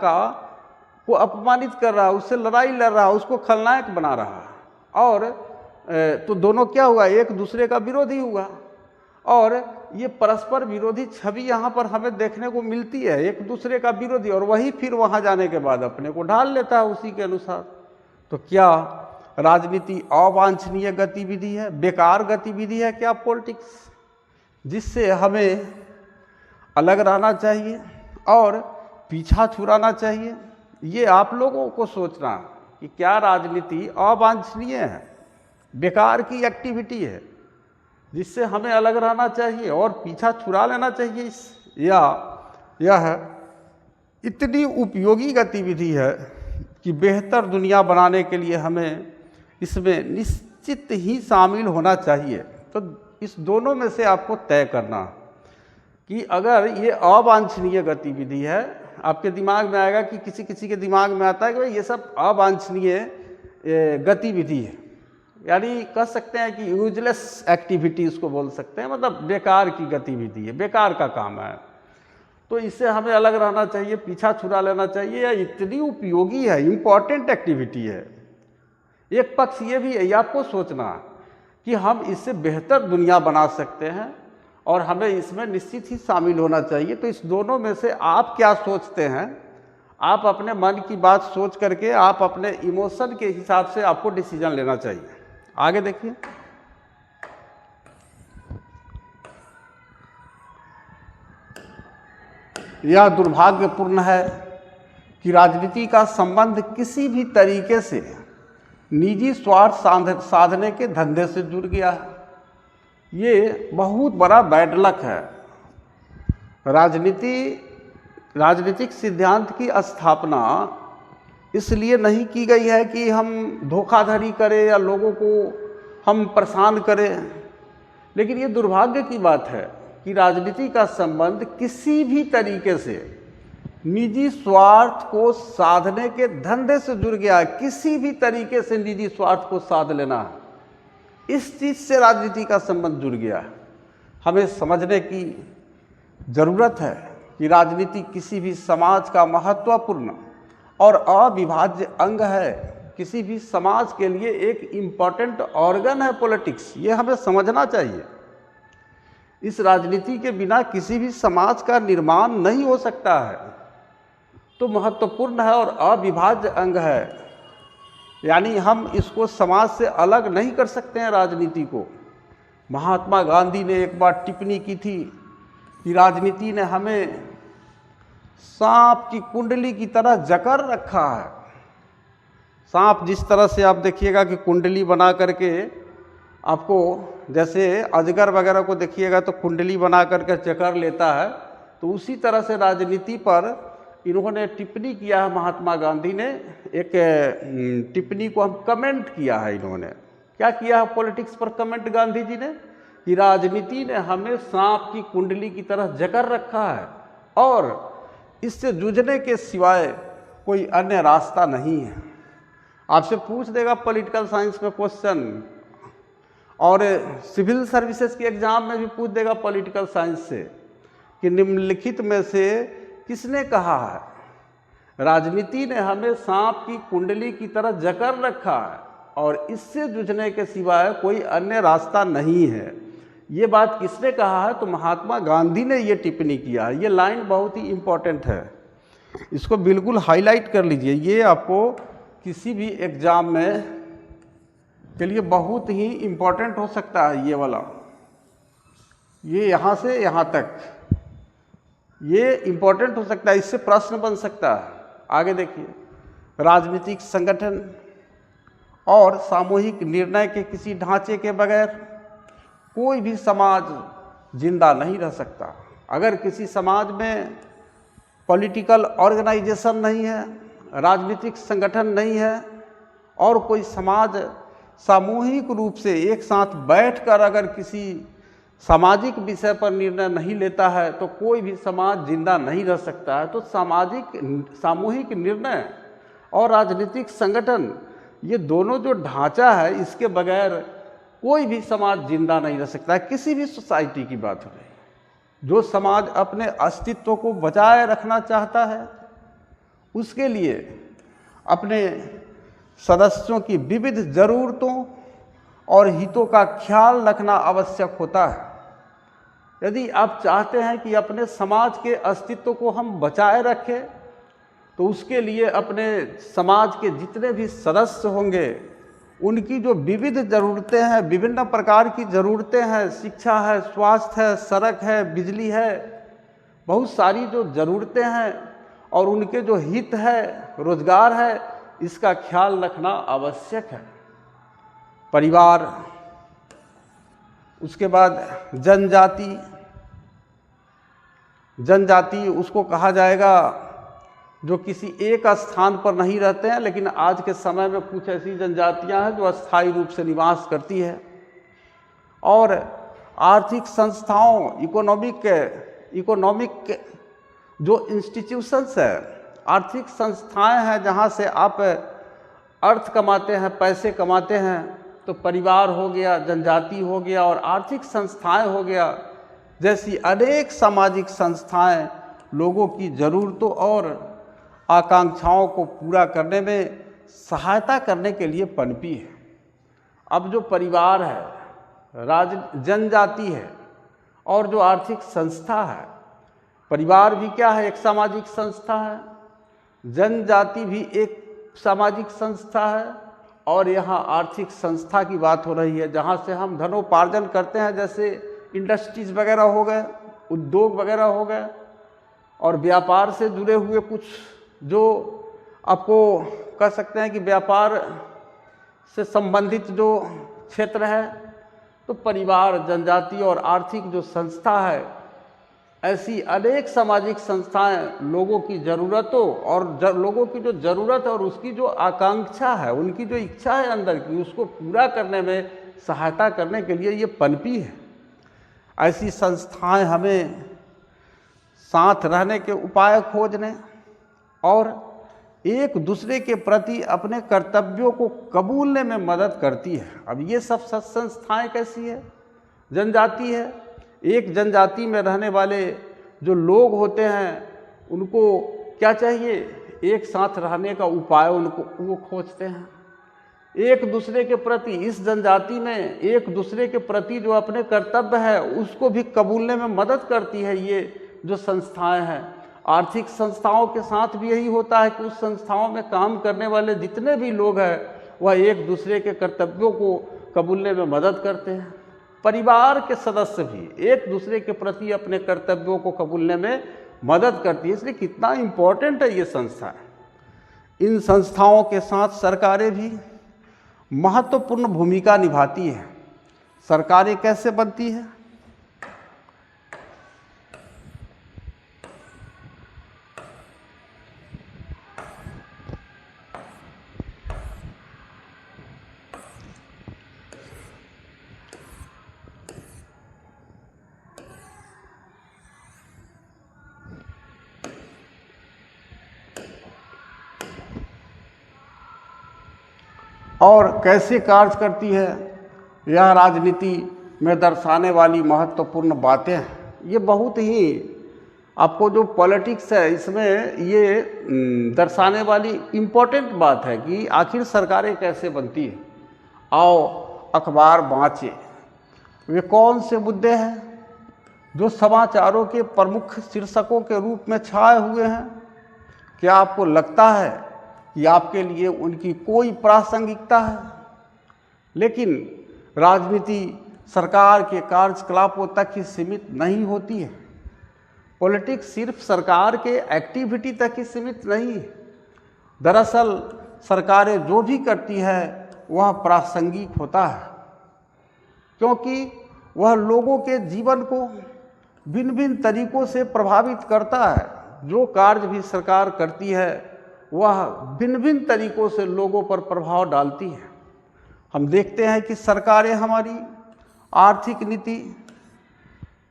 को अपमानित कर रहा है, उससे लड़ाई लड़ रहा है, उसको खलनायक बना रहा है, और तो दोनों क्या हुआ, एक दूसरे का विरोधी हुआ। और ये परस्पर विरोधी छवि यहाँ पर हमें देखने को मिलती है, एक दूसरे का विरोधी, और वही फिर वहाँ जाने के बाद अपने को ढाल लेता है उसी के अनुसार। तो क्या राजनीति अवांछनीय गतिविधि है, बेकार गतिविधि है क्या पॉलिटिक्स, जिससे हमें अलग रहना चाहिए और पीछा छुड़ाना चाहिए? ये आप लोगों को सोचना कि क्या राजनीति अवांछनीय है, बेकार की एक्टिविटी है जिससे हमें अलग रहना चाहिए और पीछा छुड़ा लेना चाहिए, या यह इतनी उपयोगी गतिविधि है कि बेहतर दुनिया बनाने के लिए हमें इसमें निश्चित ही शामिल होना चाहिए? तो इस दोनों में से आपको तय करना कि अगर ये अवांछनीय गतिविधि है, आपके दिमाग में आएगा कि किसी के दिमाग में आता है कि भाई ये सब अवांछनीय गतिविधि है, यानी कह सकते हैं कि यूजलेस एक्टिविटी इसको बोल सकते हैं, मतलब बेकार की गतिविधि है, बेकार का काम है, तो इससे हमें अलग रहना चाहिए, पीछा छुड़ा लेना चाहिए, या इतनी उपयोगी है, इम्पॉर्टेंट एक्टिविटी है। एक पक्ष ये भी है, ये आपको सोचना कि हम इससे बेहतर दुनिया बना सकते हैं और हमें इसमें निश्चित ही शामिल होना चाहिए। तो इस दोनों में से आप क्या सोचते हैं? आप अपने मन की बात सोच करके आप अपने इमोशन के हिसाब से आपको डिसीजन लेना चाहिए। आगे देखिए, यह दुर्भाग्यपूर्ण है कि राजनीति का संबंध किसी भी तरीके से निजी स्वार्थ साधने के धंधे से जुड़ गया है। ये बहुत बड़ा बैड लक है। राजनीतिक सिद्धांत की स्थापना इसलिए नहीं की गई है कि हम धोखाधड़ी करें या लोगों को हम परेशान करें, लेकिन ये दुर्भाग्य की बात है कि राजनीति का संबंध किसी भी तरीके से निजी स्वार्थ को साधने के धंधे से जुड़ गया है। किसी भी तरीके से निजी स्वार्थ को साध लेना, इस चीज़ से राजनीति का संबंध जुड़ गया है। हमें समझने की ज़रूरत है कि राजनीति किसी भी समाज का महत्वपूर्ण और अविभाज्य अंग है। किसी भी समाज के लिए एक इम्पॉर्टेंट ऑर्गन है पॉलिटिक्स, ये हमें समझना चाहिए। इस राजनीति के बिना किसी भी समाज का निर्माण नहीं हो सकता है, तो महत्वपूर्ण है और अविभाज्य अंग है, यानी हम इसको समाज से अलग नहीं कर सकते हैं राजनीति को। महात्मा गांधी ने एक बार टिप्पणी की थी कि राजनीति ने हमें सांप की कुंडली की तरह जकड़ रखा है। सांप जिस तरह से आप देखिएगा कि कुंडली बना करके आपको, जैसे अजगर वगैरह को देखिएगा तो कुंडली बना करके जकड़ लेता है, तो उसी तरह से राजनीति पर इन्होंने टिप्पणी किया है। महात्मा गांधी ने एक टिप्पणी को हम कमेंट किया है। इन्होंने क्या किया है पॉलिटिक्स पर कमेंट, गांधी जी ने, कि राजनीति ने हमें सांप की कुंडली की तरह जकड़ रखा है और इससे जूझने के सिवाय कोई अन्य रास्ता नहीं है। आपसे पूछ देगा पॉलिटिकल साइंस में क्वेश्चन, और सिविल सर्विसेज के एग्जाम में भी पूछ देगा पॉलिटिकल साइंस से कि निम्नलिखित में से किसने कहा है राजनीति ने हमें सांप की कुंडली की तरह जकड़ रखा है और इससे जूझने के सिवाय कोई अन्य रास्ता नहीं है। ये बात किसने कहा है? तो महात्मा गांधी ने ये टिप्पणी किया है। ये लाइन बहुत ही इम्पोर्टेंट है, इसको बिल्कुल हाईलाइट कर लीजिए। ये आपको किसी भी एग्ज़ाम में के लिए बहुत ही इम्पोर्टेंट हो सकता है। ये वाला, ये यहाँ से यहाँ तक ये इम्पोर्टेंट हो सकता है, इससे प्रश्न बन सकता है। आगे देखिए, राजनीतिक संगठन और सामूहिक निर्णय के किसी ढांचे के बगैर कोई भी समाज जिंदा नहीं रह सकता। अगर किसी समाज में पॉलिटिकल ऑर्गेनाइजेशन नहीं है, राजनीतिक संगठन नहीं है और कोई समाज सामूहिक रूप से एक साथ बैठकर अगर किसी सामाजिक विषय पर निर्णय नहीं लेता है तो कोई भी समाज जिंदा नहीं रह सकता है। तो सामूहिक निर्णय और राजनीतिक संगठन, ये दोनों जो ढांचा है, इसके बगैर कोई भी समाज जिंदा नहीं रह सकता है। किसी भी सोसाइटी की बात हो रही, जो समाज अपने अस्तित्व को बचाए रखना चाहता है उसके लिए अपने सदस्यों की विविध ज़रूरतों और हितों का ख्याल रखना आवश्यक होता है। यदि आप चाहते हैं कि अपने समाज के अस्तित्व को हम बचाए रखें तो उसके लिए अपने समाज के जितने भी सदस्य होंगे उनकी जो विविध ज़रूरतें हैं, विभिन्न प्रकार की ज़रूरतें हैं, शिक्षा है, स्वास्थ्य है, सड़क है, बिजली है, बहुत सारी जो ज़रूरतें हैं और उनके जो हित है, रोजगार है, इसका ख्याल रखना आवश्यक है। परिवार, उसके बाद जनजाति उसको कहा जाएगा जो किसी एक स्थान पर नहीं रहते हैं, लेकिन आज के समय में कुछ ऐसी जनजातियां हैं जो अस्थायी रूप से निवास करती है। और आर्थिक संस्थाओं, इकोनॉमिक जो इंस्टीट्यूशंस है, आर्थिक संस्थाएं हैं जहां से आप अर्थ कमाते हैं, पैसे कमाते हैं, तो परिवार हो गया, जनजाति हो गया और आर्थिक संस्थाएं हो गया, जैसी अनेक सामाजिक संस्थाएं लोगों की ज़रूरतों और आकांक्षाओं को पूरा करने में सहायता करने के लिए पनपी है। अब जो परिवार है, जनजाति है और जो आर्थिक संस्था है, परिवार भी क्या है? एक सामाजिक संस्था है, जनजाति भी एक सामाजिक संस्था है और यहाँ आर्थिक संस्था की बात हो रही है जहाँ से हम धनोपार्जन करते हैं, जैसे इंडस्ट्रीज वगैरह हो गए, उद्योग वगैरह हो गए और व्यापार से जुड़े हुए कुछ जो आपको कह सकते हैं कि व्यापार से संबंधित जो क्षेत्र है, तो परिवार, जनजाति और आर्थिक जो संस्था है, ऐसी अनेक सामाजिक संस्थाएं लोगों की ज़रूरतों और लोगों की जो ज़रूरत और उसकी जो आकांक्षा है, उनकी जो इच्छा है अंदर की, उसको पूरा करने में सहायता करने के लिए ये पनपी है। ऐसी संस्थाएं हमें साथ रहने के उपाय खोजने और एक दूसरे के प्रति अपने कर्तव्यों को कबूलने में मदद करती है। अब ये सब संस्थाएं कैसी है? जनजाति है। एक जनजाति में रहने वाले जो लोग होते हैं उनको क्या चाहिए? एक साथ रहने का उपाय वो खोजते हैं। एक दूसरे के प्रति, इस जनजाति में एक दूसरे के प्रति जो अपने कर्तव्य है उसको भी कबूलने में मदद करती है ये जो संस्थाएं हैं। आर्थिक संस्थाओं के साथ भी यही होता है कि उस संस्थाओं में काम करने वाले जितने भी लोग हैं वह एक दूसरे के कर्तव्यों को कबूलने में मदद करते हैं। परिवार के सदस्य भी एक दूसरे के प्रति अपने कर्तव्यों को कबूलने में मदद करती है। इसलिए कितना इम्पोर्टेंट है ये संस्था। इन संस्थाओं के साथ सरकारें भी महत्वपूर्ण भूमिका निभाती है। सरकारें कैसे बनती है? और कैसे कार्य करती है, यह राजनीति में दर्शाने वाली महत्वपूर्ण बातें हैं। ये बहुत ही आपको जो पॉलिटिक्स है इसमें ये दर्शाने वाली इम्पोर्टेंट बात है कि आखिर सरकारें कैसे बनती है। आओ अखबार बाँचे, वे कौन से मुद्दे हैं जो समाचारों के प्रमुख शीर्षकों के रूप में छाए हुए हैं? क्या आपको लगता है कि आपके लिए उनकी कोई प्रासंगिकता है? लेकिन राजनीति सरकार के कार्यकलापों तक ही सीमित नहीं होती है। पॉलिटिक्स सिर्फ सरकार के एक्टिविटी तक ही सीमित नहीं है। दरअसल सरकारें जो भी करती है वह प्रासंगिक होता है, क्योंकि वह लोगों के जीवन को भिन्न भिन्न तरीकों से प्रभावित करता है। जो कार्य भी सरकार करती है वह भिन्न भिन्न तरीक़ों से लोगों पर प्रभाव डालती है। हम देखते हैं कि सरकारें हमारी आर्थिक नीति,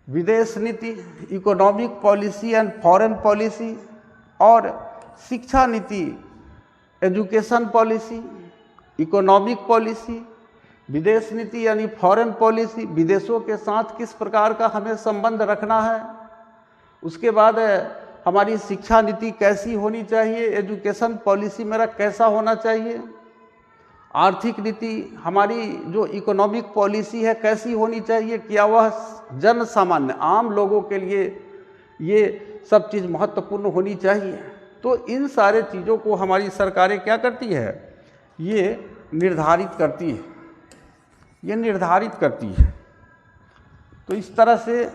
विदेश नीति, economic policy and foreign policy और शिक्षा नीति, एजुकेशन पॉलिसी, इकोनॉमिक पॉलिसी, विदेश नीति यानी फॉरेन पॉलिसी, विदेशों के साथ किस प्रकार का हमें संबंध रखना है, उसके बाद हमारी शिक्षा नीति कैसी होनी चाहिए, एजुकेशन पॉलिसी मेरा कैसा होना चाहिए, आर्थिक नीति हमारी जो इकोनॉमिक पॉलिसी है कैसी होनी चाहिए, क्या वह जन सामान्य आम लोगों के लिए ये सब चीज़ महत्वपूर्ण होनी चाहिए। तो इन सारे चीज़ों को हमारी सरकारें क्या करती है, ये निर्धारित करती है, ये निर्धारित करती है। तो इस तरह से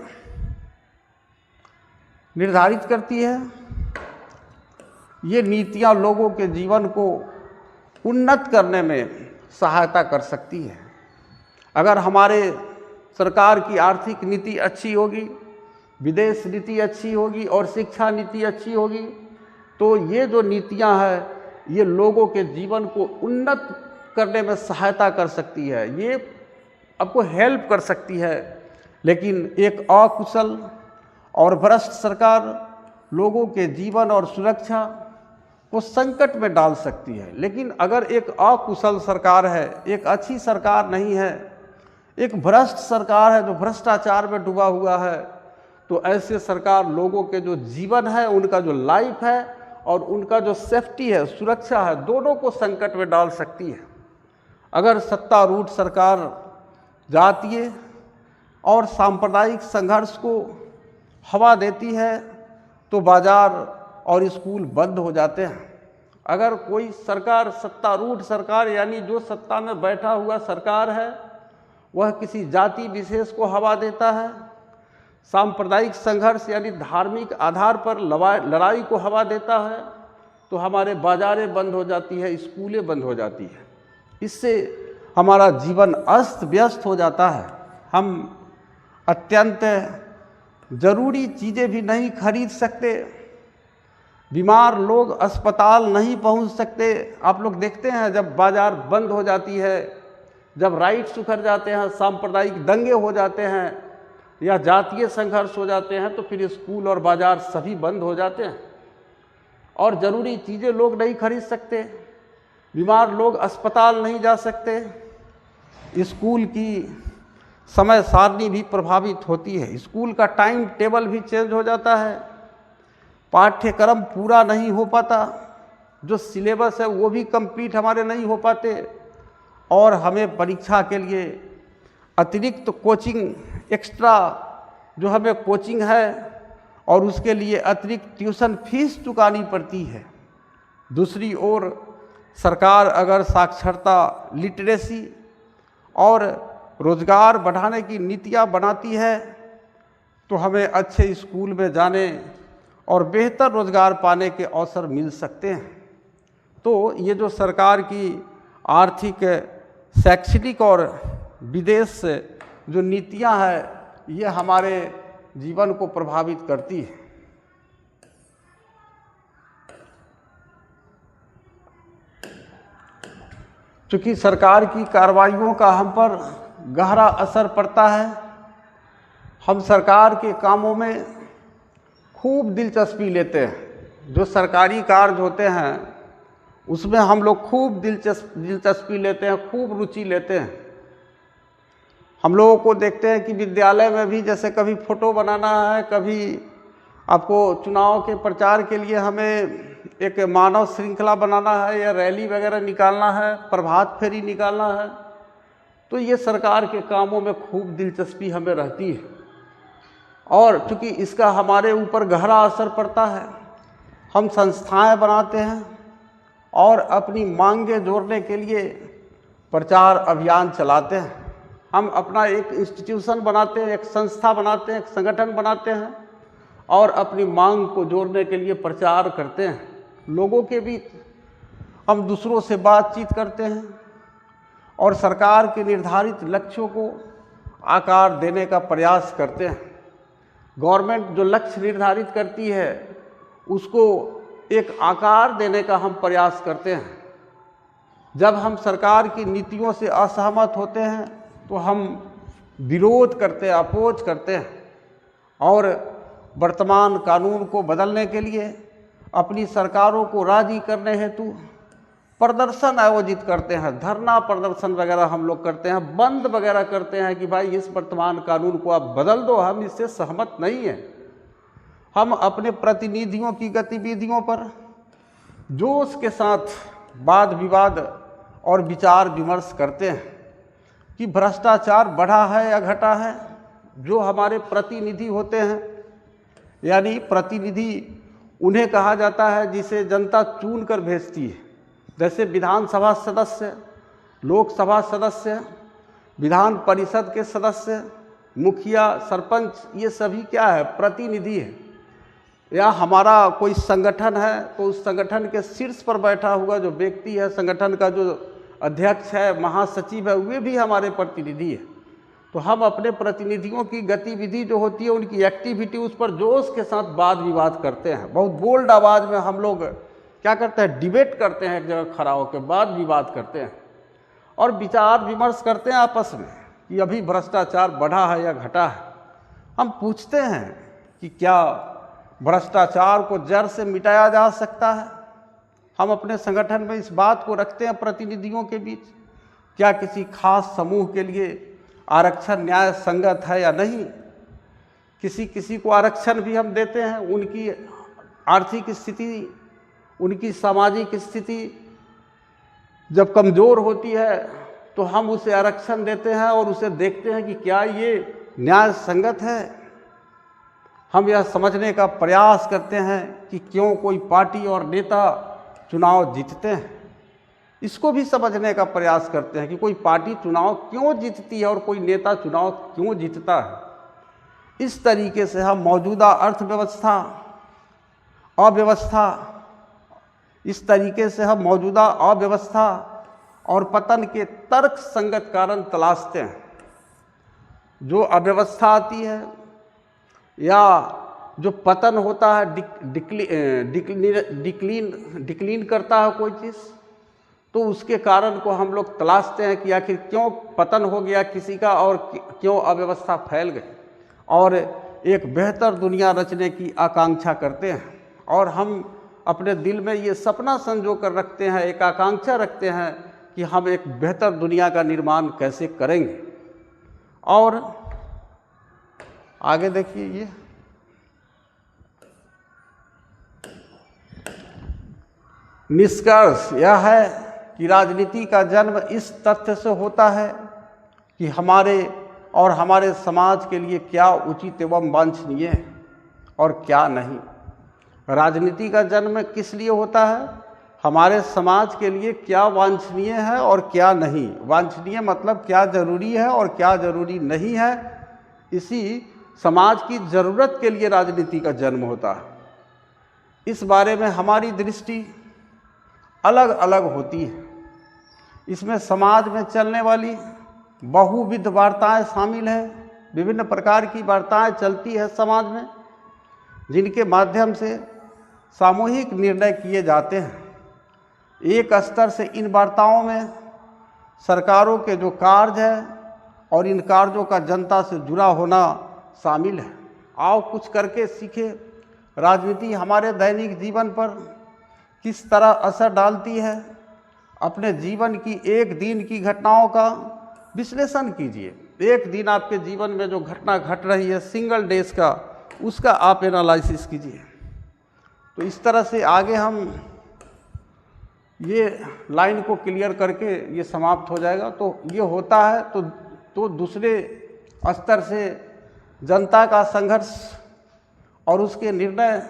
निर्धारित करती है, ये नीतियाँ लोगों के जीवन को उन्नत करने में सहायता कर सकती है। अगर हमारे सरकार की आर्थिक नीति अच्छी होगी, विदेश नीति अच्छी होगी और शिक्षा नीति अच्छी होगी, तो ये जो नीतियाँ हैं ये लोगों के जीवन को उन्नत करने में सहायता कर सकती है, ये आपको हेल्प कर सकती है। लेकिन एक अकुशल और भ्रष्ट सरकार लोगों के जीवन और सुरक्षा को संकट में डाल सकती है। लेकिन अगर एक अकुशल सरकार है, एक अच्छी सरकार नहीं है, एक भ्रष्ट सरकार है जो भ्रष्टाचार में डूबा हुआ है, तो ऐसे सरकार लोगों के जो जीवन है, उनका जो लाइफ है और उनका जो सेफ्टी है, सुरक्षा है, दोनों को संकट में डाल सकती है। अगर सत्तारूढ़ सरकार जातीय और सांप्रदायिक संघर्ष को हवा देती है तो बाजार और स्कूल बंद हो जाते हैं। अगर कोई सरकार, सत्तारूढ़ सरकार यानी जो सत्ता में बैठा हुआ सरकार है, वह किसी जाति विशेष को हवा देता है, सांप्रदायिक संघर्ष यानी धार्मिक आधार पर लड़ाई को हवा देता है, तो हमारे बाजारें बंद हो जाती है, स्कूलें बंद हो जाती है। इससे हमारा जीवन अस्त व्यस्त हो जाता है। हम अत्यंत ज़रूरी चीज़ें भी नहीं खरीद सकते, बीमार लोग अस्पताल नहीं पहुंच सकते। आप लोग देखते हैं जब बाज़ार बंद हो जाती है, जब राइट्स उखड़ जाते हैं, सांप्रदायिक दंगे हो जाते हैं या जातीय संघर्ष हो जाते हैं, तो फिर स्कूल और बाज़ार सभी बंद हो जाते हैं और ज़रूरी चीज़ें लोग नहीं खरीद सकते, बीमार लोग अस्पताल नहीं जा सकते, स्कूल की समय सारणी भी प्रभावित होती है, स्कूल का टाइम टेबल भी चेंज हो जाता है, पाठ्यक्रम पूरा नहीं हो पाता, जो सिलेबस है वो भी कंप्लीट हमारे नहीं हो पाते और हमें परीक्षा के लिए अतिरिक्त कोचिंग, एक्स्ट्रा जो हमें कोचिंग है और उसके लिए अतिरिक्त ट्यूशन फीस चुकानी पड़ती है। दूसरी ओर सरकार अगर साक्षरता, लिटरेसी और रोज़गार बढ़ाने की नीतियाँ बनाती है तो हमें अच्छे स्कूल में जाने और बेहतर रोज़गार पाने के अवसर मिल सकते हैं। तो ये जो सरकार की आर्थिक, शैक्षणिक और विदेश जो नीतियां हैं, ये हमारे जीवन को प्रभावित करती है। चूँकि सरकार की कार्रवाइयों का हम पर गहरा असर पड़ता है, हम सरकार के कामों में खूब दिलचस्पी लेते हैं। जो सरकारी कार्य होते हैं उसमें हम लोग खूब दिलचस्पी लेते हैं, खूब रुचि लेते हैं। हम लोगों को देखते हैं कि विद्यालय में भी जैसे कभी फ़ोटो बनाना है, कभी आपको चुनाव के प्रचार के लिए हमें एक मानव श्रृंखला बनाना है या रैली वगैरह निकालना है, प्रभात फेरी निकालना है, तो ये सरकार के कामों में खूब दिलचस्पी हमें रहती है। और चूँकि इसका हमारे ऊपर गहरा असर पड़ता है, हम संस्थाएं बनाते हैं और अपनी मांगें जोड़ने के लिए प्रचार अभियान चलाते हैं। हम अपना एक इंस्टीट्यूशन बनाते हैं, एक संस्था बनाते हैं, एक संगठन बनाते हैं और अपनी मांग को जोड़ने के लिए प्रचार करते हैं। लोगों के बीच हम दूसरों से बातचीत करते हैं और सरकार के निर्धारित लक्ष्यों को आकार देने का प्रयास करते हैं। गवर्नमेंट जो लक्ष्य निर्धारित करती है उसको एक आकार देने का हम प्रयास करते हैं। जब हम सरकार की नीतियों से असहमत होते हैं तो हम विरोध करते हैं, अपोज करते हैं और वर्तमान कानून को बदलने के लिए अपनी सरकारों को राजी करने हेतु प्रदर्शन आयोजित करते हैं, धरना प्रदर्शन वगैरह हम लोग करते हैं, बंद वगैरह करते हैं कि भाई इस वर्तमान कानून को आप बदल दो, हम इससे सहमत नहीं हैं। हम अपने प्रतिनिधियों की गतिविधियों पर जोश के साथ वाद विवाद और विचार विमर्श करते हैं कि भ्रष्टाचार बढ़ा है या घटा है। जो हमारे प्रतिनिधि होते हैं, यानी प्रतिनिधि उन्हें कहा जाता है जिसे जनता चुन कर भेजती है, जैसे विधानसभा सदस्य, लोकसभा सदस्य, विधान परिषद के सदस्य, मुखिया, सरपंच, ये सभी क्या है? प्रतिनिधि है। या हमारा कोई संगठन है तो उस संगठन के शीर्ष पर बैठा हुआ जो व्यक्ति है, संगठन का जो अध्यक्ष है, महासचिव है, वे भी हमारे प्रतिनिधि है। तो हम अपने प्रतिनिधियों की गतिविधि जो होती है, उनकी एक्टिविटी, उस पर जोश के साथ वाद विवाद करते हैं। बहुत बोल्ड आवाज़ में हम लोग क्या करते हैं? डिबेट करते हैं, एक जगह खड़ा होकर वाद विवाद करते हैं और विचार विमर्श करते हैं आपस में कि अभी भ्रष्टाचार बढ़ा है या घटा है। हम पूछते हैं कि क्या भ्रष्टाचार को जड़ से मिटाया जा सकता है? हम अपने संगठन में इस बात को रखते हैं प्रतिनिधियों के बीच, क्या किसी खास समूह के लिए आरक्षण न्याय संगत है या नहीं? किसी को आरक्षण भी हम देते हैं, उनकी आर्थिक स्थिति, उनकी सामाजिक स्थिति जब कमज़ोर होती है तो हम उसे आरक्षण देते हैं और उसे देखते हैं कि क्या ये न्याय संगत है। हम यह समझने का प्रयास करते हैं कि क्यों कोई पार्टी और नेता चुनाव जीतते हैं, इसको भी समझने का प्रयास करते हैं कि कोई पार्टी चुनाव क्यों जीतती है और कोई नेता चुनाव क्यों जीतता है। इस तरीके से हम मौजूदा अर्थव्यवस्था, अव्यवस्था, इस तरीके से हम मौजूदा अव्यवस्था और पतन के तर्क संगत कारण तलाशते हैं। जो अव्यवस्था आती है या जो पतन होता है, डिक्लीन करता है कोई चीज़, तो उसके कारण को हम लोग तलाशते हैं कि आखिर क्यों पतन हो गया किसी का और क्यों अव्यवस्था फैल गई, और एक बेहतर दुनिया रचने की आकांक्षा करते हैं। और हम अपने दिल में ये सपना संजो कर रखते हैं, एक आकांक्षा रखते हैं कि हम एक बेहतर दुनिया का निर्माण कैसे करेंगे। और आगे देखिए, ये निष्कर्ष यह है कि राजनीति का जन्म इस तथ्य से होता है कि हमारे और हमारे समाज के लिए क्या उचित एवं वांछनीय है और क्या नहीं। राजनीति का जन्म किस लिए होता है? हमारे समाज के लिए क्या वांछनीय है और क्या नहीं। वांछनीय मतलब क्या जरूरी है और क्या जरूरी नहीं है। इसी समाज की ज़रूरत के लिए राजनीति का जन्म होता है। इस बारे में हमारी दृष्टि अलग अलग होती है। इसमें समाज में चलने वाली बहुविध वार्ताएं शामिल हैं। विभिन्न प्रकार की वार्ताएं चलती है समाज में, जिनके माध्यम से सामूहिक निर्णय किए जाते हैं। एक स्तर से इन वार्ताओं में सरकारों के जो कार्य हैं और इन कार्यों का जनता से जुड़ा होना शामिल है। आओ कुछ करके सीखे। राजनीति हमारे दैनिक जीवन पर किस तरह असर डालती है। अपने जीवन की एक दिन की घटनाओं का विश्लेषण कीजिए। एक दिन आपके जीवन में जो घटना घट रही है, सिंगल डेज का, उसका आप एनालिसिस कीजिए। तो इस तरह से आगे हम ये लाइन को क्लियर करके ये समाप्त हो जाएगा। तो ये होता है तो दूसरे स्तर से जनता का संघर्ष और उसके निर्णय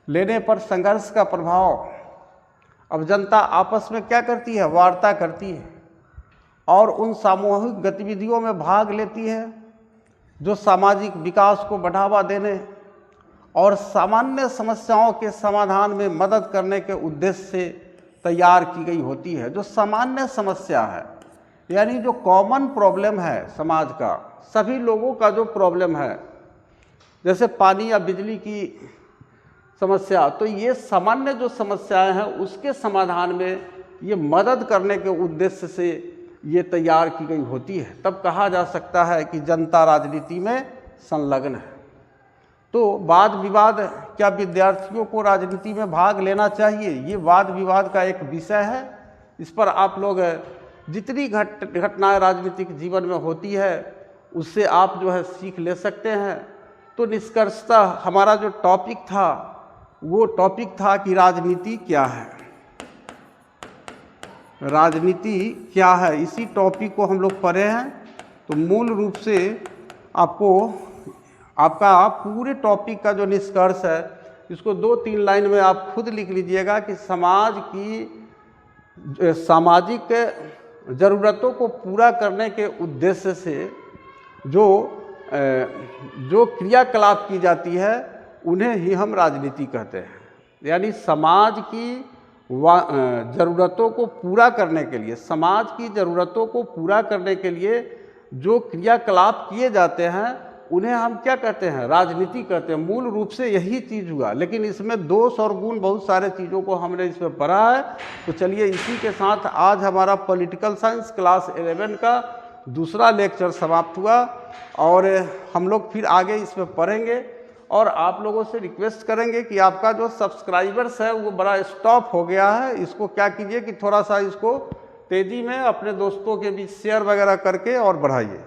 लेने पर संघर्ष का प्रभाव। अब जनता आपस में क्या करती है? वार्ता करती है और उन सामूहिक गतिविधियों में भाग लेती है जो सामाजिक विकास को बढ़ावा देने और सामान्य समस्याओं के समाधान में मदद करने के उद्देश्य से तैयार की गई होती है। जो सामान्य समस्या है, यानी जो कॉमन प्रॉब्लम है समाज का, सभी लोगों का जो प्रॉब्लम है, जैसे पानी या बिजली की समस्या, तो ये सामान्य जो समस्याएं हैं उसके समाधान में ये मदद करने के उद्देश्य से ये तैयार की गई होती है। तब कहा जा सकता है कि जनता राजनीति में संलग्न है। तो वाद विवाद, क्या विद्यार्थियों को राजनीति में भाग लेना चाहिए, ये वाद विवाद का एक विषय है। इस पर आप लोग जितनी घटनाएं राजनीतिक जीवन में होती है उससे आप जो है सीख ले सकते हैं। तो निष्कर्षतः हमारा जो टॉपिक था वो टॉपिक था कि राजनीति क्या है, राजनीति क्या है, इसी टॉपिक को हम लोग पढ़े हैं। तो मूल रूप से आपका पूरे टॉपिक का जो निष्कर्ष है इसको 2-3 लाइन में आप खुद लिख लीजिएगा कि समाज की सामाजिक ज़रूरतों को पूरा करने के उद्देश्य से जो क्रियाकलाप की जाती है उन्हें ही हम राजनीति कहते हैं। यानी समाज की ज़रूरतों को पूरा करने के लिए, समाज की ज़रूरतों को पूरा करने के लिए जो क्रियाकलाप किए जाते हैं उन्हें हम क्या कहते हैं, राजनीति कहते हैं। मूल रूप से यही चीज़ हुआ, लेकिन इसमें दोष और गुण बहुत सारे चीज़ों को हमने इसमें पढ़ा है। तो चलिए इसी के साथ आज हमारा पॉलिटिकल साइंस क्लास 11 का दूसरा लेक्चर समाप्त हुआ और हम लोग फिर आगे इसमें पढ़ेंगे। और आप लोगों से रिक्वेस्ट करेंगे कि आपका जो सब्सक्राइबर्स है वो बड़ा स्टॉप हो गया है, इसको क्या कीजिए कि थोड़ा सा इसको तेज़ी में अपने दोस्तों के बीच शेयर वगैरह करके और बढ़ाइए।